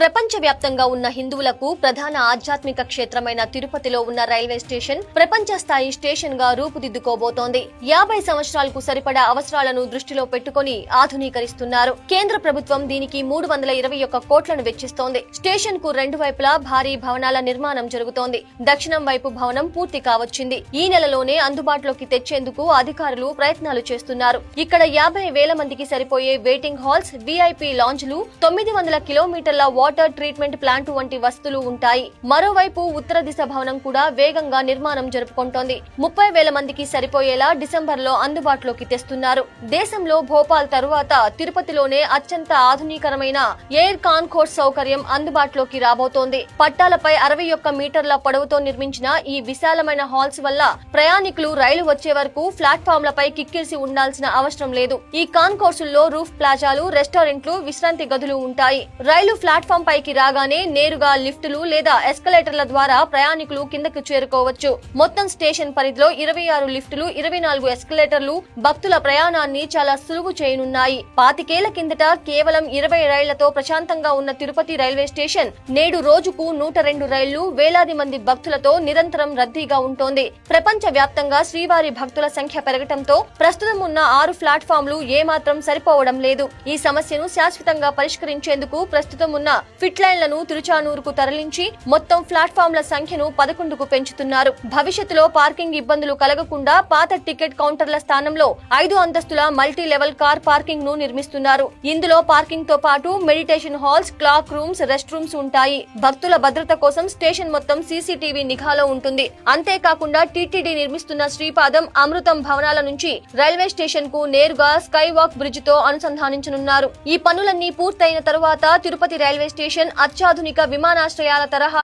ప్రపంచవ్యాప్తంగా ఉన్న హిందువులకు ప్రధాన ఆధ్యాత్మిక క్షేత్రమైన తిరుపతిలో ఉన్న రైల్వే స్టేషన్ ప్రపంచ స్థాయి స్టేషన్ గా రూపుదిద్దుకోబోతోంది. 50 సంవత్సరాలకు సరిపడా అవసరాలను దృష్టిలో పెట్టుకుని ఆధునీకరిస్తున్నారు. కేంద్ర ప్రభుత్వం దీనికి 321 కోట్లను వెచ్చిస్తోంది. స్టేషన్ కు రెండు వైపులా భారీ భవనాల నిర్మాణం జరుగుతోంది. దక్షిణం వైపు భవనం పూర్తి కావచ్చింది. ఈ నెలలోనే అందుబాటులోకి తెచ్చేందుకు అధికారులు ప్రయత్నాలు చేస్తున్నారు. ఇక్కడ 50,000 మందికి సరిపోయే వెయిటింగ్ హాల్స్, విఐపి లాంజ్లు, 900 కిలోమీటర్ల వాటర్ ట్రీట్మెంట్ ప్లాంట్ వంటి వసతులు ఉంటాయి. మరోవైపు ఉత్తర దిశ భవనం కూడా వేగంగా నిర్మాణం జరుపుకుంటోంది. 30,000 మందికి సరిపోయేలా డిసెంబర్లో అందుబాటులోకి తెస్తున్నారు. దేశంలో భోపాల్ తరువాత తిరుపతిలోనే అత్యంత ఆధునికరమైన ఎయిర్ కాన్కోర్స్ సౌకర్యం అందుబాటులోకి రాబోతోంది. పట్టాలపై 61 మీటర్ల పొడవుతో నిర్మించిన ఈ విశాలమైన హాల్స్ వల్ల ప్రయాణికులు రైలు వచ్చే వరకు ప్లాట్ఫామ్లపై కిక్కిరిసి ఉండాల్సిన అవసరం లేదు. ఈ కాన్కోర్సుల్లో రూఫ్ ప్లాజాలు, రెస్టారెంట్లు, విశ్రాంతి గదులు ఉంటాయి. రైలు ప్లాట్ఫామ్ పైకి రాగానే నేరుగా లిఫ్టులు లేదా ఎస్కలేటర్ల ద్వారా ప్రయాణికులు కిందకు చేరుకోవచ్చు. మొత్తం స్టేషన్ పరిధిలో 26 లిఫ్టులు, 24 ఎస్కలేటర్లు భక్తుల ప్రయాణాన్ని చాలా సులువు చేయనున్నాయి. 25 ఏళ్ల కిందట కేవలం 20 రైళ్లతో ప్రశాంతంగా ఉన్న తిరుపతి రైల్వే స్టేషన్ నేడు రోజుకు 102 రైళ్లు, వేలాది మంది భక్తులతో నిరంతరం రద్దీగా ఉంటోంది. ప్రపంచ వ్యాప్తంగా శ్రీవారి భక్తుల సంఖ్య పెరగటంతో ప్రస్తుతం ఉన్న 6 ప్లాట్ఫామ్లు ఏమాత్రం సరిపోవడం లేదు. ఈ సమస్యను శాశ్వతంగా పరిష్కరించేందుకు ప్రస్తుతం ఉన్న ఫిట్ లైన్లను తిరుచానూరుకు తరలించి మొత్తం ప్లాట్ఫామ్ల సంఖ్యను 11కు పెంచుతున్నారు. భవిష్యత్తులో పార్కింగ్ ఇబ్బందులు కలగకుండా పాత టికెట్ కౌంటర్ల స్థానంలో 5 అంతస్తుల మల్టీ లెవెల్ కార్ పార్కింగ్ ను నిర్మిస్తున్నారు. ఇందులో పార్కింగ్ తో పాటు meditation halls, clock rooms, rest rooms ఉంటాయి. భక్తుల భద్రత కోసం స్టేషన్ మొత్తం సీసీటీవీ నిఘాలో ఉంటుంది. అంతేకాకుండా టీటీడీ నిర్మిస్తున్న శ్రీపాదం, అమృతం భవనాల నుంచి రైల్వే స్టేషన్ కు నేరుగా స్కై వాక్ బ్రిడ్జ్ తో అనుసంధానించనున్నారు. ఈ పనులన్నీ పూర్తయిన తరువాత తిరుపతి రైల్వే స్టేషన్ అత్యాధునిక విమానాశ్రయాల తరహా